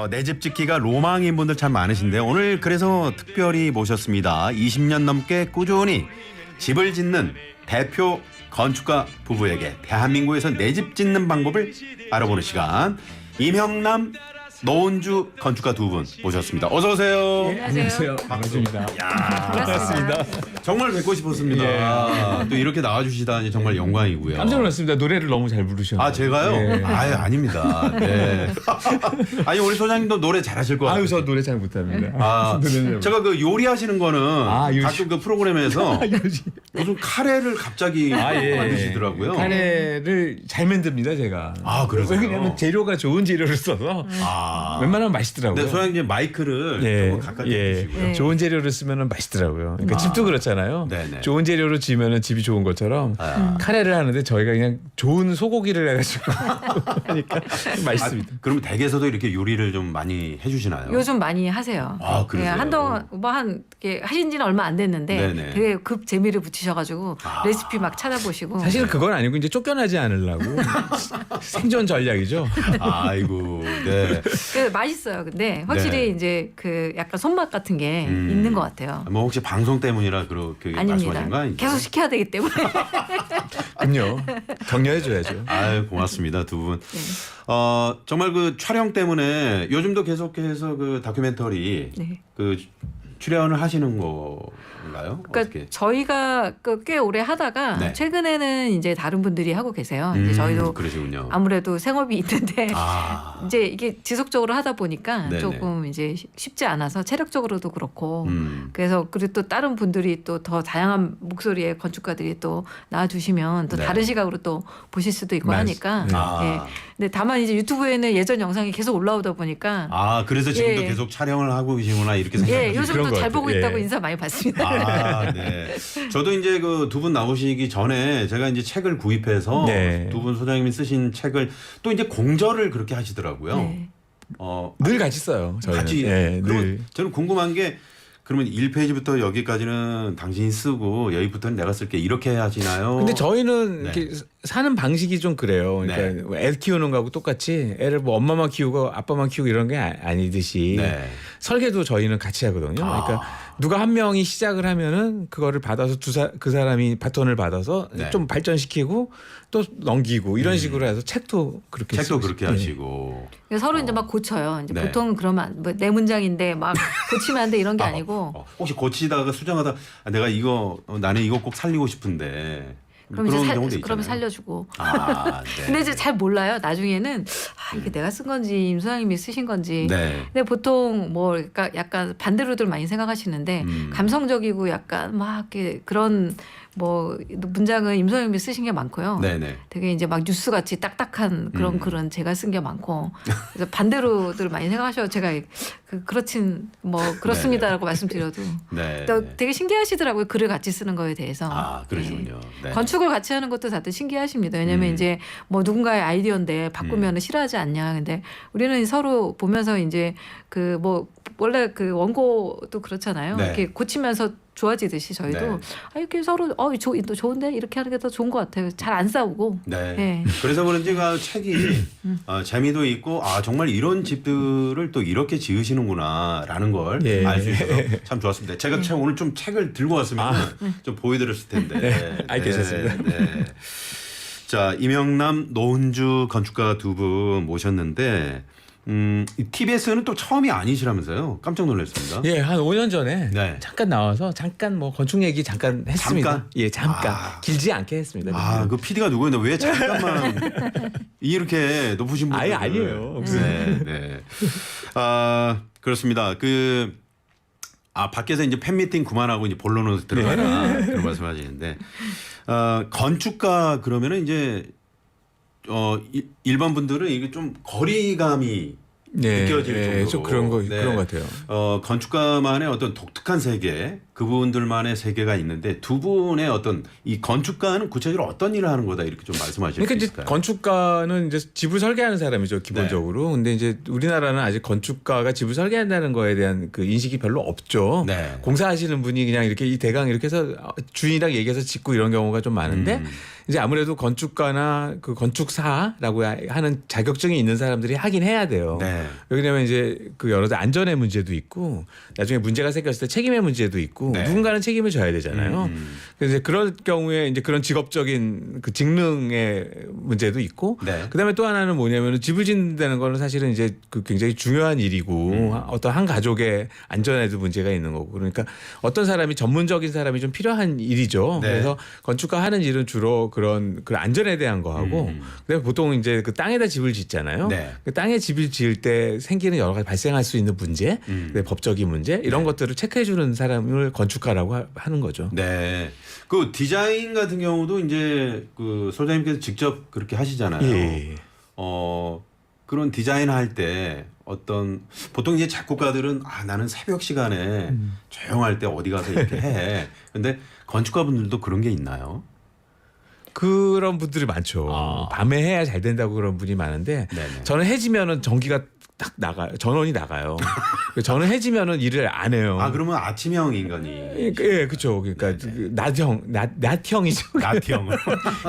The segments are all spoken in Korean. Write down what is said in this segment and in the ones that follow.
내 집 짓기가 로망인 분들 참 많으신데 오늘 그래서 특별히 모셨습니다. 20년 넘게 꾸준히 집을 짓는 대표 건축가 부부에게 대한민국에서 내 집 짓는 방법을 알아보는 시간. 임형남, 노은주 건축가 두 분 모셨습니다. 어서 오세요. 네, 안녕하세요. 반갑습니다. 반갑습니다. 정말 뵙고 싶었습니다. 또 이렇게 나와주시다니 정말 영광이고요. 깜짝 놀랐습니다. 노래를 너무 잘 부르셔. 아, 제가요? 네. 아유, 아닙니다. 네. 아니, 우리 소장님도 노래 잘하실 것 같아요. 아유, 저 노래 잘 못합니다. 아, 제가 그 요리하시는 거는 요리. 가끔 그 프로그램에서 무슨 카레를 갑자기 예. 만드시더라고요. 카레를 잘 만듭니다, 제가. 아, 그러세요? 왜냐면 재료가 좋은 재료를 써서 웬만하면 맛있더라고요. 네, 소장님 마이크를 조금 가까이 주시고요. 네. 좋은 재료를 쓰면 맛있더라고요. 그러니까 집도 그렇잖아요. 네네. 좋은 재료로 지으면 집이 좋은 것처럼 카레를 하는데 저희가 그냥 좋은 소고기를 해가지고 하니까 맛있습니다. 그럼 댁에서도 이렇게 요리를 좀 많이 해주시나요? 요즘 많이 하세요. 아, 그러세요? 네, 한동안 뭐 하신 지는 얼마 안 됐는데 네네. 되게 급 재미를 붙이셔가지고 레시피 막 찾아보시고. 사실은 그건 아니고 이제 쫓겨나지 않으려고 생존 전략이죠. 아이고, 네. 맛있어요. 근데 확실히 네. 이제 그 약간 손맛 같은 게 있는 것 같아요. 뭐 혹시 방송 때문이라 그렇게 아닙니다. 말씀하신 거 아니죠? 계속 시켜야 되기 때문에. 그럼요. 격려해줘야죠. 아유, 고맙습니다, 두 분. 정말 그 촬영 때문에 요즘도 계속해서 그 다큐멘터리 네. 그 출연을 하시는 건가요? 그러니까 어떻게? 저희가 꽤 오래 하다가 네. 최근에는 이제 다른 분들이 하고 계세요. 이제 저희도 그러시군요. 아무래도 생업이 있는데 아, 이제 이게 지속적으로 하다 보니까 네네. 조금 이제 쉽지 않아서 체력적으로도 그렇고 그래서 그리고 또 다른 분들이 또 더 다양한 목소리의 건축가들이 또 나와주시면 또 네. 다른 시각으로 또 보실 수도 있고 하니까 아. 예. 근데 다만 이제 유튜브에는 예전 영상이 계속 올라오다 보니까 아, 그래서 지금도 예. 계속 촬영을 하고 계시구나 이렇게 예, 생각하시죠. 요즘도 것 잘 같아요. 보고 예. 있다고 인사 많이 받습니다. 아, 네. 저도 이제 그 두 분 나오시기 전에 제가 이제 책을 구입해서 네. 두 분 소장님이 쓰신 책을 또 이제 공저를 그렇게 하시더라고요. 네. 늘 같이 써요. 저희는. 같이. 예, 그러면 늘. 저는 궁금한 게 그러면 1페이지부터 여기까지는 당신이 쓰고 여기부터는 내가 쓸게 이렇게 하시나요? 근데 저희는 네. 이렇게 사는 방식이 좀 그래요. 그러니까 뭐 애 키우는 거하고 똑같이 애를 뭐 엄마만 키우고 아빠만 키우고 이런 게 아니듯이 네. 설계도 저희는 같이 하거든요. 그러니까 누가 한 명이 시작을 하면은 그거를 받아서 그 사람이 바톤을 받아서 네. 좀 발전시키고 또 넘기고 이런 식으로 해서 책도 그렇게 책도 쓰고 그렇게 있어요. 하시고. 그래서 서로 이제 막 고쳐요. 이제 네. 보통 그러면 뭐 내 문장인데 막 고치면 안 돼 이런 게 아니고 혹시 고치다가 수정하다 내가 이거 나는 이거 꼭 살리고 싶은데 그럼 그런 이제 경우도 있잖아요. 그러면 살려주고. 아, 네. 근데 이제 잘 몰라요. 나중에는 이게 내가 쓴 건지 임 소장님이 쓰신 건지. 네. 근데 보통 뭐 그러니까 약간 반대로들 많이 생각하시는데 감성적이고 약간 막 이렇게 그런 뭐 문장은 임 소장님이 쓰신 게 많고요. 네네. 되게 이제 막 뉴스 같이 딱딱한 그런 글은 제가 쓴 게 많고 그래서 반대로들 많이 생각하셔. 제가 그렇진 뭐 그렇습니다라고 말씀드려도 네. 또 되게 신기하시더라고요. 글을 같이 쓰는 거에 대해서. 아, 그러시군요. 네. 건축을 같이 하는 것도 다들 신기하십니다. 왜냐하면 이제 뭐 누군가의 아이디어인데 바꾸면 싫어하지 않냐. 근데 우리는 서로 보면서 이제 그 뭐 원래 그 원고도 그렇잖아요. 네. 이렇게 고치면서 좋아지듯이 저희도 네. 이렇게 서로 또 좋은데 이렇게 하는 게 더 좋은 것 같아요. 잘 안 싸우고. 네. 네. 그래서 그런지 그 책이 재미도 있고 정말 이런 집들을 또 이렇게 지으시는구나라는 걸 예. 알 수 있어서 참 좋았습니다. 제가 오늘 좀 책을 들고 왔으면 좀 보여드렸을 텐데. 네, 알겠습니다. 네. 자, 임영남, 노은주 건축가 두 분 모셨는데 TBS는 또 처음이 아니시라면서요? 깜짝 놀랐습니다. 예, 한 5년 전에 네. 잠깐 나와서 잠깐 뭐 건축 얘기 잠깐 했습니다. 잠깐? 예, 잠깐. 길지 않게 했습니다. 그 PD가 누구였나? 왜 잠깐만 이렇게 높으신 분들? 아예 아니에요. 네, 네. 그렇습니다. 밖에서 이제 팬미팅 그만하고 이제 본론으로 들어가라 그런 말씀하시는데 건축가 그러면은 이제 일반 분들은 이게 좀 거리감이 느껴질 정도로. 좀 그런 것 같아요. 건축가만의 어떤 독특한 세계 그분들만의 세계가 있는데 두 분의 어떤 이 건축가는 구체적으로 어떤 일을 하는 거다 이렇게 좀 말씀하실 그러니까 수 이제 있을까요? 건축가는 이제 집을 설계하는 사람이죠 기본적으로. 네. 근데 이제 우리나라는 아직 건축가가 집을 설계한다는 거에 대한 그 인식이 별로 없죠. 네. 공사하시는 분이 그냥 이렇게 이 대강 이렇게 해서 주인이랑 얘기해서 짓고 이런 경우가 좀 많은데 이제 아무래도 건축가나 그 건축사라고 하는 자격증이 있는 사람들이 하긴 해야 돼요. 네. 왜냐하면 이제 그 여러 안전의 문제도 있고 나중에 문제가 생겼을 때 책임의 문제도 있고 네. 누군가는 책임을 져야 되잖아요. 그래서 이제 그럴 경우에 이제 그런 직업적인 그 직능의 문제도 있고 네. 그다음에 또 하나는 뭐냐면 집을 짓는다는 거는 사실은 이제 그 굉장히 중요한 일이고 어떤 한 가족의 안전에도 문제가 있는 거고 그러니까 어떤 사람이 전문적인 사람이 좀 필요한 일이죠. 네. 그래서 건축가 하는 일은 주로 그런 그 안전에 대한 거 하고 그다음에 보통 이제 그 땅에다 집을 짓잖아요. 네. 그 땅에 집을 지을 때 생기는 여러 가지 발생할 수 있는 문제, 그다음에 법적인 문제 이런 것들을 체크해 주는 사람을 건축가라고 하는 거죠. 네. 그 디자인 같은 경우도 이제 그 소장님께서 직접 그렇게 하시잖아요. 예. 그런 디자인 할 때 어떤 보통 이제 작곡가들은 나는 새벽 시간에 조용할 때 어디 가서 이렇게 해. 근데 건축가 분들도 그런 게 있나요? 그런 분들이 많죠. 밤에 해야 잘 된다고 그런 분이 많은데 네네. 저는 해지면은 전기가 딱 나가요. 전원이 나가요. 저는 해지면은 일을 안 해요. 그러면 아침형 인간이 예, 그렇죠. 그러니까 그 낮형이죠. 나티형.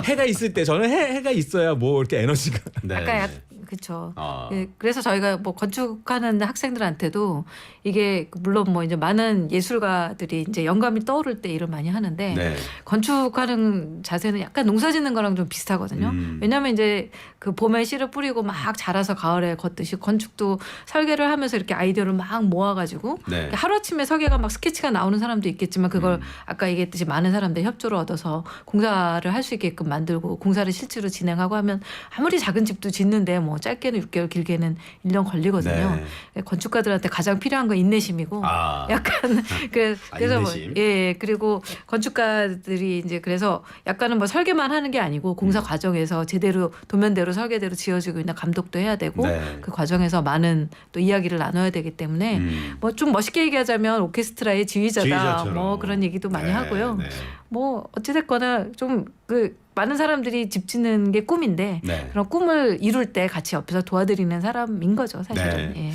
해가 있을 때 저는 해가 있어야 뭐 이렇게 에너지가. 네. 약간 그렇죠. 아. 예, 그래서 저희가 뭐 건축하는 학생들한테도 이게 물론 뭐 이제 많은 예술가들이 이제 영감이 떠오를 때 일을 많이 하는데 네. 건축하는 자세는 약간 농사짓는 거랑 좀 비슷하거든요. 왜냐하면 이제 그 봄에 씨를 뿌리고 막 자라서 가을에 걷듯이 건축도 설계를 하면서 이렇게 아이디어를 막 모아가지고 네. 하루아침에 설계가 막 스케치가 나오는 사람도 있겠지만 그걸 아까 얘기했듯이 많은 사람들이 협조를 얻어서 공사를 할 수 있게끔 만들고 공사를 실제로 진행하고 하면 아무리 작은 집도 짓는데 뭐 짧게는 6개월 길게는 1년 걸리거든요. 네. 건축가들한테 가장 필요한 건 인내심이고 약간 그래서 뭐, 인내심. 예 그리고 건축가들이 이제 그래서 약간은 뭐 설계만 하는 게 아니고 공사 과정에서 제대로 도면대로 설계대로 지어지고 있는 감독도 해야 되고 네. 그 과정에서 많은 또 이야기를 나눠야 되기 때문에 뭐 좀 멋있게 얘기하자면 오케스트라의 지휘자다 지휘자처럼. 뭐 그런 얘기도 많이 네, 하고요. 네. 뭐 어찌됐거나 좀 그 많은 사람들이 집 짓는 게 꿈인데 네. 그런 꿈을 이룰 때 같이 옆에서 도와드리는 사람인 거죠 사실은. 네. 예.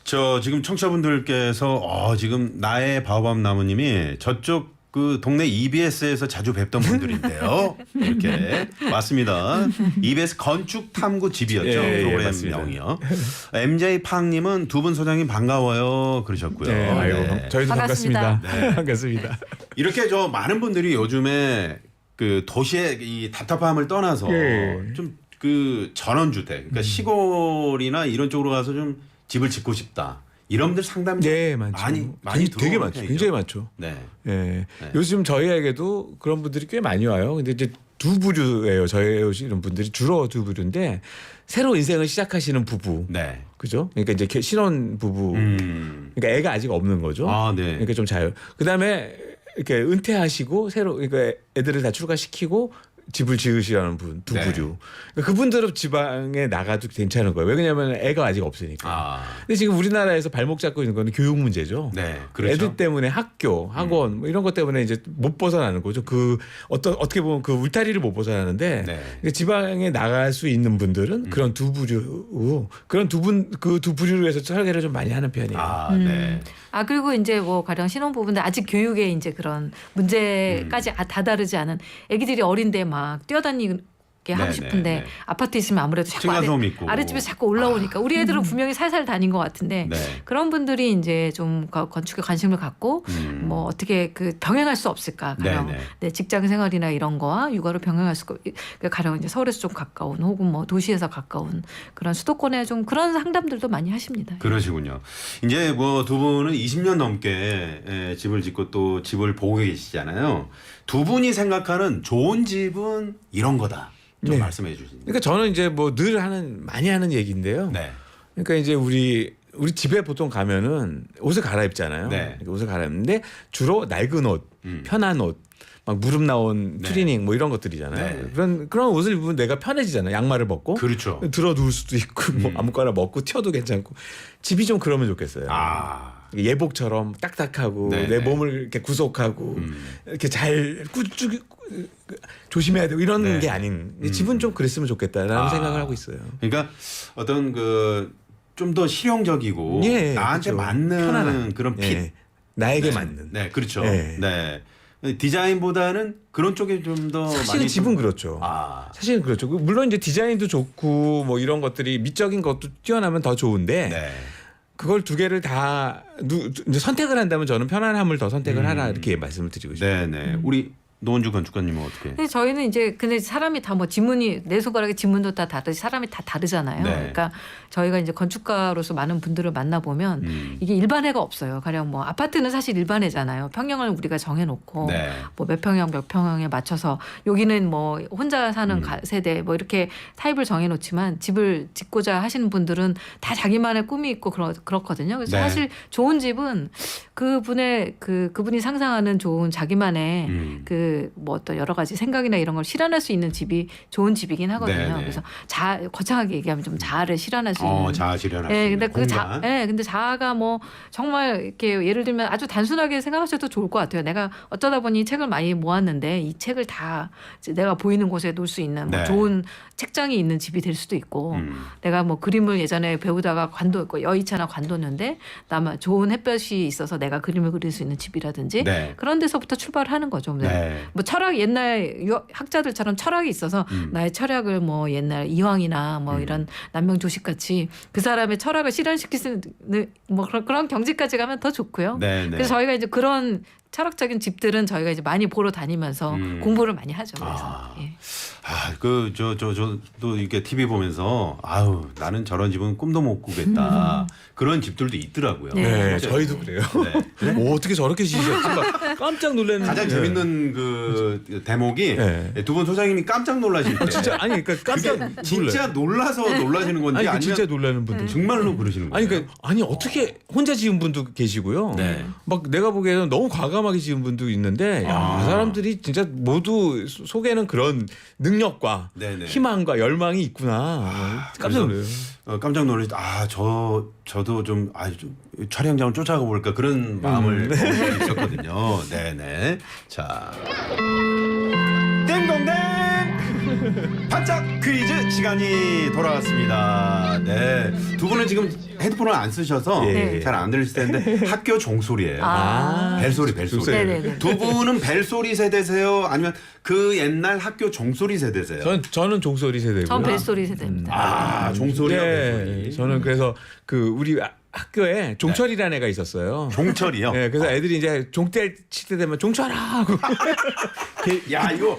저 지금 청취자분들께서 지금 나의 바오밥 나무님이 저쪽 그 동네 EBS에서 자주 뵙던 분들인데요. 이렇게 맞습니다. EBS 건축 탐구 집이었죠. 예, 프로그램명이요. MJ 팡님은 두 분 소장님 반가워요 그러셨고요. 네, 아이고, 네. 저희도 반갑습니다. 반갑습니다. 반갑습니다. 이렇게 저 많은 분들이 요즘에 그 도시의 이 답답함을 떠나서 예. 좀 그 전원주택, 그러니까 시골이나 이런 쪽으로 가서 좀 집을 짓고 싶다. 이런 분들 상당히 네, 많죠. 많이 되게 들어오는 많죠. 편이죠. 굉장히 많죠. 네. 예. 네. 요즘 저희에게도 그런 분들이 꽤 많이 와요. 근데 이제 두 부류예요. 저희 오시는 분들이 주로 두 부류인데 새로 인생을 시작하시는 부부. 네. 그죠? 그러니까 이제 신혼 부부. 그러니까 애가 아직 없는 거죠. 네. 그러니까 좀 자유. 그다음에 이렇게 은퇴하시고 새로 그러니까 애들을 다 출가시키고 집을 지으시라는 분 두 네. 부류. 그러니까 그분들은 지방에 나가도 괜찮은 거예요. 왜냐하면 애가 아직 없으니까. 근데 지금 우리나라에서 발목 잡고 있는 거는 교육 문제죠. 네. 그렇죠. 애들 때문에 학교, 학원 뭐 이런 것 때문에 이제 못 벗어나는 거죠. 그 어떻게 보면 그 울타리를 못 벗어나는데 네. 그러니까 지방에 나갈 수 있는 분들은 그런 두 부류, 그런 그 두 부류로 해서 설계를 좀 많이 하는 편이에요. 네. 그리고 이제 뭐 가령 신혼부부인데 아직 교육에 이제 그런 문제까지 다 다르지 않은 애기들이 어린데 막 뛰어다니게 하고 네, 싶은데 네, 네. 아파트 있으면 아무래도 자꾸 층간소음 있고. 아랫집에 자꾸 올라오니까 우리 애들은 분명히 살살 다닌 것 같은데 네. 그런 분들이 이제 좀 건축에 관심을 갖고 뭐 어떻게 그 병행할 수 없을까 가령 네, 네. 네, 직장 생활이나 이런 거와 육아를 병행할 수 가령 이제 서울에서 좀 가까운 혹은 뭐 도시에서 가까운 그런 수도권에 좀 그런 상담들도 많이 하십니다. 그러시군요. 이제 뭐 두 분은 20년 넘게 집을 짓고 또 집을 보고 계시잖아요. 두 분이 생각하는 좋은 집은 이런 거다. 좀 네. 말씀해 주시죠. 그러니까 저는 이제 뭐 늘 많이 하는 얘기인데요. 네. 그러니까 이제 우리 집에 보통 가면은 옷을 갈아입잖아요. 네. 옷을 갈아입는데 주로 낡은 옷, 편한 옷, 막 무릎 나온 네. 트리닝 뭐 이런 것들이잖아요. 네. 그런 옷을 입으면 내가 편해지잖아요. 양말을 벗고 그렇죠. 들어 누울 수도 있고 뭐 아무거나 먹고 튀어도 괜찮고 집이 좀 그러면 좋겠어요. 예복처럼 딱딱하고 네, 내 네. 몸을 이렇게 구속하고 이렇게 잘 꾸쭉 조심해야 되고 이런 네. 게 아닌 집은 좀 그랬으면 좋겠다라는 생각을 하고 있어요. 그러니까 어떤 그 좀 더 실용적이고 예, 나한테 그렇죠. 맞는 편안한. 그런 핏. 예, 나에게 네. 맞는. 네, 그렇죠. 예. 네. 디자인보다는 그런 쪽에 좀 더 사실은 많이 집은 그렇죠. 아. 사실은 그렇죠. 물론 이제 디자인도 좋고 뭐 이런 것들이 미적인 것도 뛰어나면 더 좋은데 네. 그걸 두 개를 다 이제 선택을 한다면 저는 편안함을 더 선택을 하라 이렇게 말씀을 드리고 싶어요. 네, 네. 우리 노원주 건축가님은 어떻게? 근데 저희는 이제 근데 사람이 다 뭐 지문이 내 손가락에 지문도 다 다르지 사람이 다 다르잖아요. 네. 그러니까 저희가 이제 건축가로서 많은 분들을 만나 보면 이게 일반애가 없어요. 가령 뭐 아파트는 사실 일반애잖아요. 평형을 우리가 정해놓고 네. 뭐 몇 평형 몇 평형에 맞춰서 여기는 뭐 혼자 사는 세대 뭐 이렇게 타입을 정해놓지만 집을 짓고자 하시는 분들은 다 자기만의 꿈이 있고 그렇거든요. 그래서 네. 사실 좋은 집은 그분이 상상하는 좋은 자기만의 그 뭐 어떤 여러 가지 생각이나 이런 걸 실현할 수 있는 집이 좋은 집이긴 하거든요. 네, 네. 그래서 거창하게 얘기하면 좀 자아를 실현할 수 있는. 자아 실현할 수 예, 있는 근데 공간. 근데 자아가 뭐 정말 이렇게 예를 들면 아주 단순하게 생각하셔도 좋을 것 같아요. 내가 어쩌다 보니 책을 많이 모았는데 이 책을 다 이제 내가 보이는 곳에 놓을 수 있는 뭐 네. 좋은 책장이 있는 집이 될 수도 있고, 내가 뭐 그림을 예전에 배우다가 여의차나 관뒀는데 나만 좋은 햇볕이 있어서 내가 그림을 그릴 수 있는 집이라든지 네. 그런 데서부터 출발하는 거죠. 네. 뭐 철학 옛날 학자들처럼 철학이 있어서 나의 철학을 뭐 옛날 이황이나 뭐 이런 남명조식 같이 그 사람의 철학을 실현시킬 수 있는 뭐 그런 경지까지 가면 더 좋고요. 네, 네. 그래서 저희가 이제 그런 철학적인 집들은 저희가 이제 많이 보러 다니면서 공부를 많이 하죠. 그래서 예. 저도 이렇게 TV 보면서 아우 나는 저런 집은 꿈도 못 꾸겠다 그런 집들도 있더라고요. 네. 네, 저희도 그래요. 네. 오, 어떻게 저렇게 지으셨지? 막 깜짝 놀랐는데. 가장 재밌는 그 대목이 네. 두 분 소장님이 깜짝 놀라실 때 진짜 아니 그러니까 깜짝 그게 진짜 놀라서 놀라시는 건지 아니 그 아니면 진짜 놀라는 분들. 정말로 그러시는 거예요? 아니 그러니까 아니 어떻게 혼자 지은 분도 계시고요. 네. 막 내가 보기에는 너무 과감하게 지은 분도 있는데 야, 사람들이 진짜 모두 속에는 그런 능력과 네네. 희망과 열망이 있구나. 깜짝 놀라요. 깜짝 놀라서 저도 좀 촬영장을 쫓아가 볼까 그런 마음을 먹을 수 있었거든요. 네네. 자, 띵동댕 반짝 퀴즈 시간이 돌아왔습니다. 네, 두 분은 지금 헤드폰을 안 쓰셔서 예. 잘 안 들리실 텐데 학교 종소리예요. 벨소리. 네네네. 두 분은 벨소리 세대세요? 아니면 그 옛날 학교 종소리 세대세요? 저는 종소리 세대고요. 전 벨소리 세대입니다. 종소리요? 네, 벨소리. 저는 그래서 그 우리 학교에 종철이라는 애가 있었어요. 종철이요? 네, 그래서 애들이 이제 종때 칠 때 되면 종철아 하고 야 이거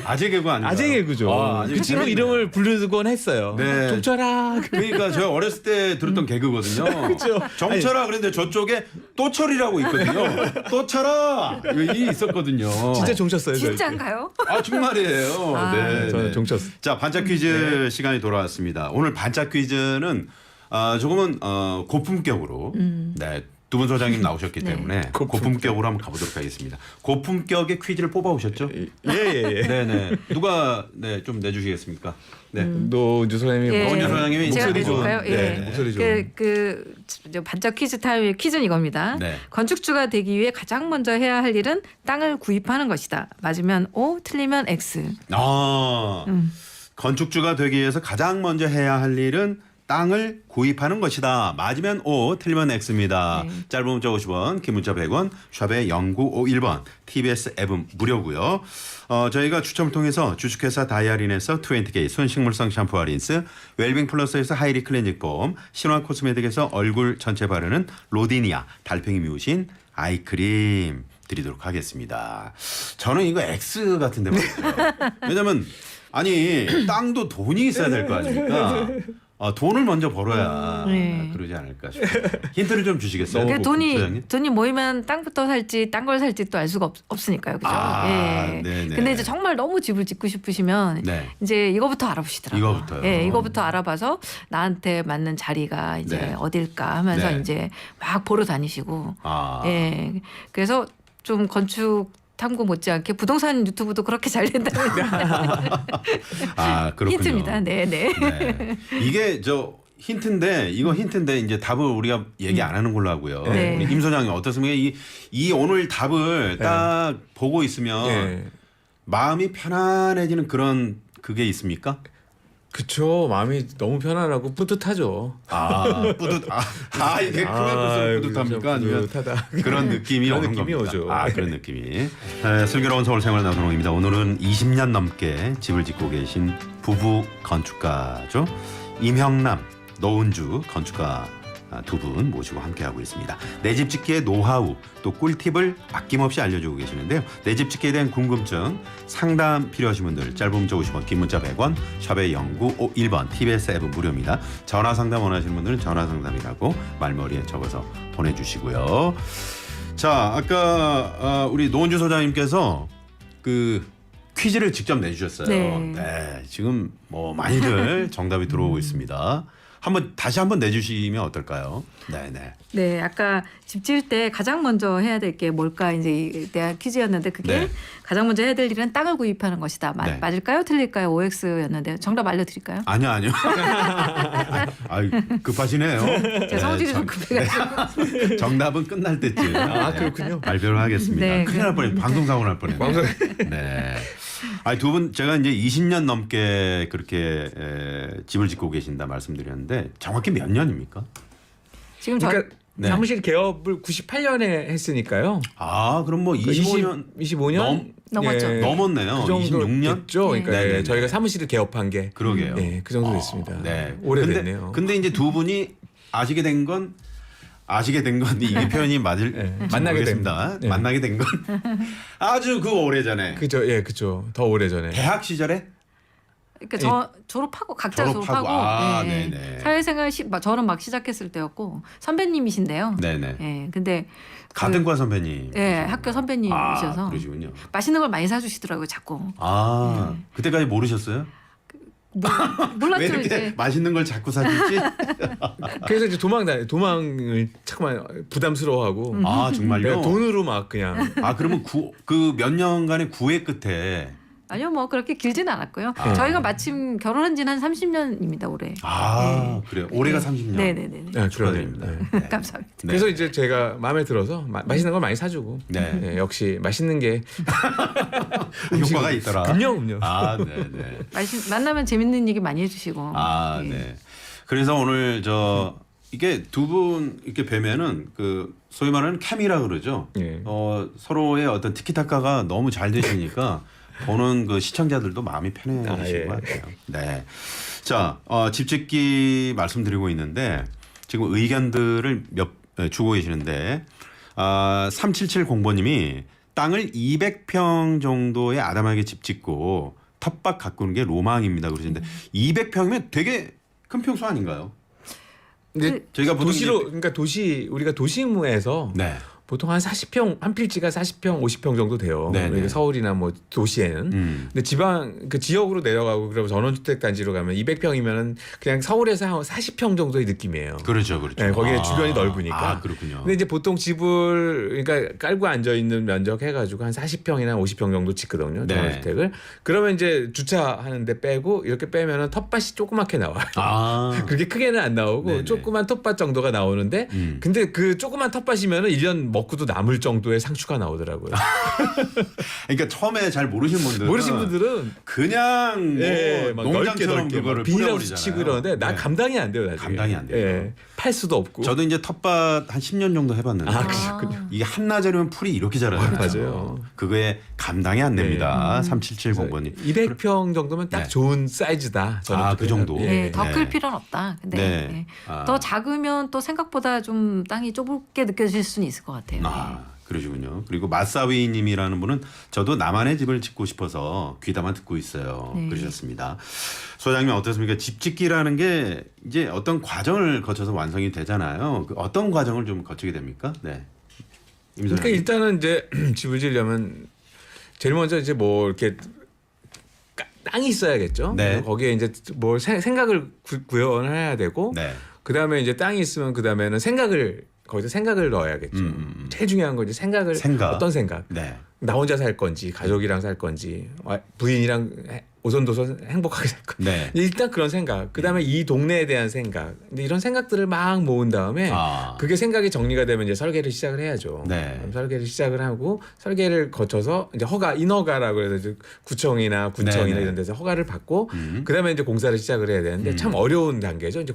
아재 개그 아닌가요? 아재 개그죠. 아주 그 친구 재밌네요. 이름을 부르곤 했어요. 네. 종철아. 그러니까 제가 어렸을 때 들었던 개그거든요. 그쵸. 정철아 그런데 저쪽에 또철이라고 있거든요. 또철아 이 있었거든요. 진짜 종쳤어요. 저희. 진짜인가요? 정말이에요. 네, 저는 네. 종쳤어요. 자 반짝 퀴즈 시간이 돌아왔습니다. 오늘 반짝 퀴즈는 조금은 고품격으로 네. 두 분 소장님 나오셨기 때문에 고품격으로 한번 가보도록 하겠습니다. 고품격의 퀴즈를 뽑아오셨죠? 예. 네네. 누가 좀 내주시겠습니까? 네. 노은주 소장님이 예. 노은주 소장님이 제가 목소리 좋은. 해볼까요? 예. 네. 목소리 좋은. 저 반짝 퀴즈 타임의 퀴즈는 이겁니다. 네. 건축주가 되기 위해 가장 먼저 해야 할 일은 땅을 구입하는 것이다. 맞으면 O, 틀리면 X. 건축주가 되기 위해서 가장 먼저 해야 할 일은 땅을 구입하는 것이다. 맞으면 O, 틀리면 X입니다. 네. 짧은 문자 50원, 긴 문자 100원, 샵에 0951번, TBS 앱은 무료고요. 저희가 추첨을 통해서 주식회사 다이아린에서 20K 순식물성 샴푸와 린스, 웰빙 플러스에서 하이리 클렌징 폼, 신화 코스메틱에서 얼굴 전체 바르는 로디니아 달팽이 뮤신 아이크림 드리도록 하겠습니다. 저는 이거 X 같은데 말이죠. 왜냐면 땅도 돈이 있어야 될 거 아닙니까? 돈을 먼저 벌어야 그러지 않을까 싶어요. 힌트를 좀 주시겠어요? 그러니까 소장님? 돈이 모이면 땅부터 살지 딴 걸 살지 또 알 수가 없으니까요. 그죠? 네네. 근데 이제 정말 너무 집을 짓고 싶으시면 네. 이제 이거부터 알아보시더라고요. 이거부터요? 예, 이거부터 알아봐서 나한테 맞는 자리가 이제 네. 어딜까 하면서 네. 이제 막 보러 다니시고. 아. 예. 그래서 좀 건축 탐구 못지않게 부동산 유튜브도 그렇게 잘 된다는 그렇군요. 힌트입니다. 네. 네. 이게 힌트인데 이거 힌트인데 이제 답을 우리가 얘기 안 하는 걸로 하고요. 네. 우리 임 소장님 어떻습니까? 이 오늘 답을 딱 보고 있으면 예. 마음이 편안해지는 그런 그게 있습니까? 그쵸. 마음이 너무 편안하고 뿌듯하죠. 이게 그만 뿌듯합니까? 아니면 뿌듯하다. 그런 느낌이 그런 오는 느낌이 겁니다. 오죠. 그런 느낌이. 네, 슬기로운 서울 생활 나선홍입니다. 오늘은 20년 넘게 집을 짓고 계신 부부 건축가죠. 임형남, 노은주 건축가 두 분 모시고 함께하고 있습니다. 내 집 짓기의 노하우 또 꿀팁을 아낌없이 알려주고 계시는데요. 내 집 짓기에 대한 궁금증 상담 필요하신 분들 짧은 문자 50원 긴 문자 100원 샵의 0951번 TBS 앱은 무료입니다. 전화 상담 원하시는 분들은 전화 상담이라고 말머리에 적어서 보내주시고요. 자 아까 우리 노은주 소장님께서 그 퀴즈를 직접 내주셨어요. 네. 지금 뭐 많이들 정답이 들어오고 있습니다. 다시 한번 내주시면 어떨까요? 네네. 네, 아까 집 지을 때 가장 먼저 해야 될 게 뭘까 이제 대한 퀴즈였는데 그게 네. 가장 먼저 해야 될 일은 땅을 구입하는 것이다. 네. 맞을까요? 틀릴까요? OX였는데 정답 알려드릴까요? 아니요. 급하시네요. 제 성질이 좀 급해가지고. 정답은 끝날 때쯤. 그렇군요. 발표를 하겠습니다. 네, 큰일 날 뻔했네. 방송사고 날 뻔했네. 네. 두 분 제가 이제 20년 넘게 그렇게 집을 짓고 계신다 말씀드렸는데 정확히 몇 년입니까? 지금 저 그러니까 네. 사무실 개업을 98년에 했으니까요. 그럼 뭐 25년 25년 넘었죠. 넘었네요. 그 정도 26년? 됐죠. 그러니까 네. 네, 저희가 사무실을 개업한 게 그러게요. 네, 그 정도 됐습니다. 네. 오래됐네요. 근데 이제 두 분이 아시게 된 건 이게 표현이 맞을 만나게 모르겠습니다. 된. 만나게 된 건 아주 그 오래전에 그죠, 예, 그죠. 더 오래 전에. 대학 시절에 그러니까 저 졸업하고 각자 졸업하고. 졸업하고 네. 네네. 사회생활 저는 막 시작했을 때였고 선배님이신데요. 네네. 예, 근데 같은 과 선배님. 예, 학교 선배님이셔서 그러시군요. 맛있는 걸 많이 사주시더라고요, 자꾸. 그때까지 모르셨어요? 몰랐죠 왜 이렇게 이제. 맛있는 걸 자꾸 사줄지? 그래서 이제 도망을 잠깐만 부담스러워하고 정말요? 내가 돈으로 막 그냥 그러면 그 몇 년간의 구애 끝에 아니요, 뭐 그렇게 길지는 않았고요. 저희가 마침 결혼한 지는 한 30년입니다, 올해. 그래요. 올해가 30년. 네네네. 네, 축하드립니다. 그러네요. 네. 감사합니다. 네. 그래서 이제 제가 마음에 들어서 맛있는 걸 많이 사주고 네. 역시 맛있는 게 효과가 있더라. 음료. 네네. 만나면 재밌는 얘기 많이 해주시고. 네. 그래서 오늘 이게 두 분 이렇게 뵈면은 그 소위 말하는 케미라 그러죠. 예. 서로의 어떤 티키타카가 너무 잘 되시니까 보는 그 시청자들도 마음이 편해지신 예. 것 같아요. 네. 자, 집짓기 말씀드리고 있는데 지금 의견들을 주고 계시는데 3770번님이 땅을 200평 정도의 아담하게 집 짓고 텃밭 가꾸는 게 로망입니다. 그러시는데 200평이면 되게 큰 평수 아닌가요? 근데 저희가 보통 그러니까 우리가 도시무에서 네. 보통 한 40평 한 필지가 40평 50평 정도 돼요. 네네. 그러니까 서울이나 뭐 도시에는. 근데 지방 그 지역으로 내려가고 그러면 전원주택 단지로 가면 200평이면은 그냥 서울에서 한 40평 정도의 느낌이에요. 그렇죠. 네, 거기에 주변이 넓으니까. 그렇군요. 근데 이제 보통 집을 그러니까 깔고 앉아 있는 면적 해가지고 한 40평이나 50평 정도 짓거든요. 네. 전원주택을. 그러면 이제 주차하는데 빼고 이렇게 빼면은 텃밭이 조그맣게 나와요. 그렇게 크게는 안 나오고 네네. 조그만 텃밭 정도가 나오는데 근데 그 조그만 텃밭이면은 1년 먹고도 남을 정도의 상추가 나오더라고요. 그러니까 처음에 잘 모르시는 분들은 그냥 막 농장처럼 넓게 그거를 비닐하우스 치고 이러는데 나 네. 감당이 안 돼요. 나중에. 감당이 안 돼요. 팔 수도 없고. 저도 이제 텃밭 한 10년 정도 해봤는데 그러셨군요. 이게 한나절이면 풀이 이렇게 자라요. 맞아요. 그거에 감당이 안 됩니다. 3770번님. 200평 정도면 딱 네. 좋은 사이즈다. 저는 그 정도. 네, 더 클 네. 필요는 없다. 근데 네. 네. 더 작으면 또 생각보다 좀 땅이 좁게 느껴질 수는 있을 것 같아요. 그러시군요. 그리고 마사위님이라는 분은 저도 나만의 집을 짓고 싶어서 귀담아 듣고 있어요. 네. 그러셨습니다. 소장님 어떻습니까? 집 짓기라는 게 이제 어떤 과정을 거쳐서 완성이 되잖아요. 그 어떤 과정을 좀 거치게 됩니까? 네. 임 그러니까 소장님. 일단은 이제 집을 지으려면 제일 먼저 이제 뭐 이렇게 땅이 있어야겠죠. 네. 거기에 이제 뭘 생각을 구현해야 되고 네. 그다음에 이제 땅이 있으면 그다음에는 거기서 생각을 넣어야겠죠. 제일 중요한 건 이제 생각. 어떤 생각. 네. 나 혼자 살 건지 가족이랑 살 건지 부인이랑 오손도손 행복하게 살 거야. 네. 일단 그런 생각. 그다음에 이 동네에 대한 생각. 근데 이런 생각들을 막 모은 다음에 그게 생각이 정리가 되면 이제 설계를 시작을 해야죠. 네. 그럼 설계를 시작을 하고 설계를 거쳐서 이제 인허가라고 해서 이제 구청이나 군청이나 네네. 이런 데서 허가를 받고 그다음에 이제 공사를 시작을 해야 되는데 참 어려운 단계죠. 이제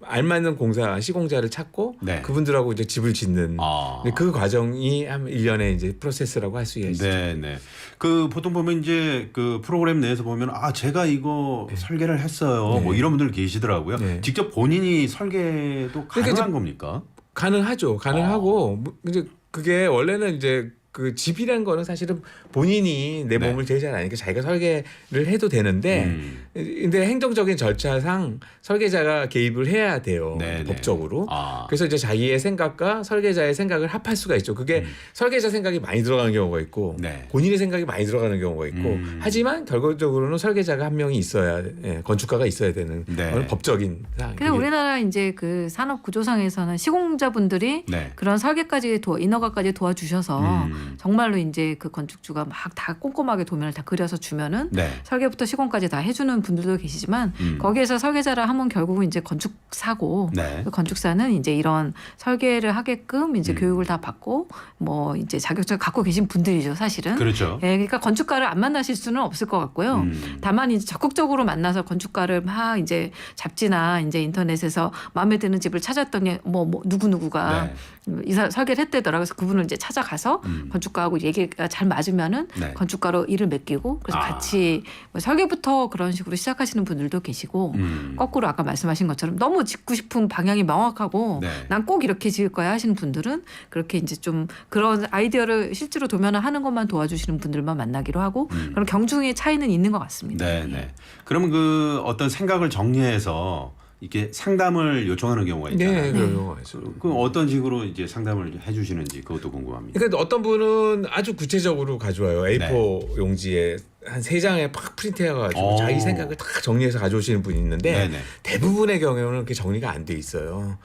알맞는 공사 시공자를 찾고 네. 그분들하고 이제 집을 짓는 근데 그 과정이 한 1년의 이제 프로세스라고 할 수 있죠. 네, 네. 그 보통 보면 이제 그 프로그램 내에서 보면 제가 이거 설계를 했어요. 네. 뭐 이런 분들 계시더라고요. 네. 직접 본인이 설계도 가능한 이제 겁니까? 가능하죠. 가능하고 이제 그게 원래는 이제 그 집이란 거는 사실은 본인이 내 몸을 제일 잘 아니까 자기가 설계를 해도 되는데 근데 행정적인 절차상 설계자가 개입을 해야 돼요. 네네. 법적으로. 아. 그래서 이제 자기의 생각과 설계자의 생각을 합할 수가 있죠. 그게 설계자 생각이 많이 들어가는 경우가 있고 네. 본인의 생각이 많이 들어가는 경우가 있고 하지만 결과적으로는 설계자가 한 명이 있어야 건축가가 있어야 되는 네. 그런 법적인 사항. 그래서 우리나라 이제 그 산업 구조상에서는 시공자분들이 네. 그런 설계까지 인허가까지 도와주셔서 정말로 이제 그 건축주가 막 다 꼼꼼하게 도면을 다 그려서 주면은 네. 설계부터 시공까지 다 해주는 분들도 계시지만 거기에서 설계자라 하면 결국은 이제 건축사고 네. 그 건축사는 이제 이런 설계를 하게끔 이제 교육을 다 받고 뭐 이제 자격증을 갖고 계신 분들이죠 사실은. 그렇죠. 예, 그러니까 건축가를 안 만나실 수는 없을 것 같고요. 다만 이제 적극적으로 만나서 건축가를 막 이제 잡지나 이제 인터넷에서 마음에 드는 집을 찾았더니 뭐 누구누구가 네. 설계를 했대더라. 그래서 그분을 이제 찾아가서 건축가하고 얘기가 잘 맞으면은 네. 건축가로 일을 맡기고 그래서 같이 뭐 설계부터 그런 식으로 시작하시는 분들도 계시고 거꾸로 아까 말씀하신 것처럼 너무 짓고 싶은 방향이 명확하고 네. 난 꼭 이렇게 지을 거야 하시는 분들은 그렇게 이제 좀 그런 아이디어를 실제로 도면화하는 것만 도와주시는 분들만 만나기로 하고 그런 경중의 차이는 있는 것 같습니다. 네, 네. 그러면 그 어떤 생각을 정리해서 이렇게 상담을 요청하는 경우가 있잖아요. 네, 그런 경우가 있어요. 그 어떤 식으로 이제 상담을 해주시는지 그것도 궁금합니다. 그러니까 어떤 분은 아주 구체적으로 가져와요. A4 용지에 한 3장에 팍 프린트해가지고 자기 생각을 다 정리해서 가져오시는 분이 있는데 네네. 대부분의 경우는 그게 정리가 안 돼 있어요.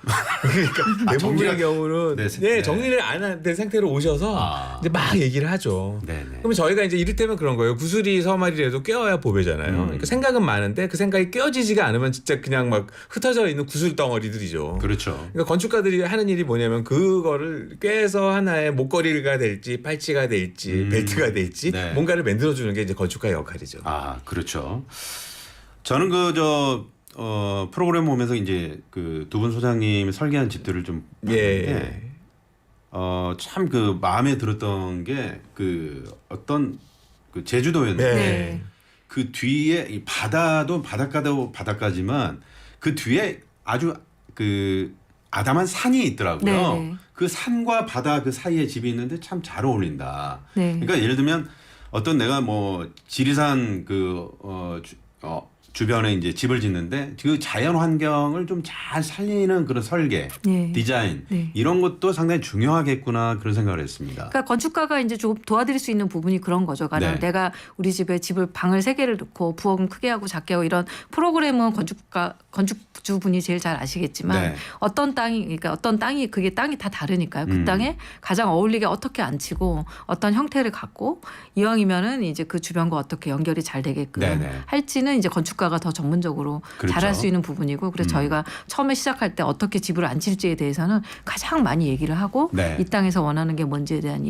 그러니까 대부분의 경우는 네. 정리를 안 된 상태로 오셔서 이제 막 얘기를 하죠. 네네. 그러면 저희가 이제 이를테면 그런 거예요. 구슬이 서말이라도 꿰어야 보배잖아요. 그러니까 생각은 많은데 그 생각이 꿰어지지가 않으면 진짜 그냥 막 흩어져 있는 구슬 덩어리들이죠. 그렇죠. 그러니까 건축가들이 하는 일이 뭐냐면 그거를 꿰서 하나의 목걸이가 될지 팔찌가 될지 벨트가 될지 네. 뭔가를 만들어주는 게 이제 건축가의 역할이죠. 그렇죠. 저는 프로그램 보면서 이제 그 두 분 소장님이 설계한 집들을 좀 봤는데 참 그 마음에 들었던 게 그 어떤 그 제주도였는데 네. 그 뒤에 이 바다도 바닷가지만 그 뒤에 아주 그 아담한 산이 있더라고요. 네. 그 산과 바다 그 사이에 집이 있는데 참 잘 어울린다. 네. 그러니까 예를 들면 어떤 내가 뭐 지리산 주변에 이제 집을 짓는데 그 자연 환경을 좀 잘 살리는 그런 설계, 네. 디자인 네. 이런 것도 상당히 중요하겠구나 그런 생각을 했습니다. 그러니까 건축가가 이제 좀 도와드릴 수 있는 부분이 그런 거죠. 가령 네. 내가 우리 집에 집을 방을 3개를 넣고 부엌은 크게 하고 작게 하고 이런 프로그램은 건축주분이 제일 잘 아시겠지만 네. 어떤 땅이 그게 땅이 다 다르니까요. 그 땅에 가장 어울리게 어떻게 앉히고 어떤 형태를 갖고 이왕이면은 이제 그 주변과 어떻게 연결이 잘 되게끔 네네. 할지는 이제 건축가가 더 전문적으로 그렇죠. 잘할 수 있는 부분이고 그래서 저희가 처음에 시작할 때 어떻게 집을 앉힐지에 대해서는 가장 많이 얘기를 하고 네. 이 땅에서 원하는 게 뭔지에 대한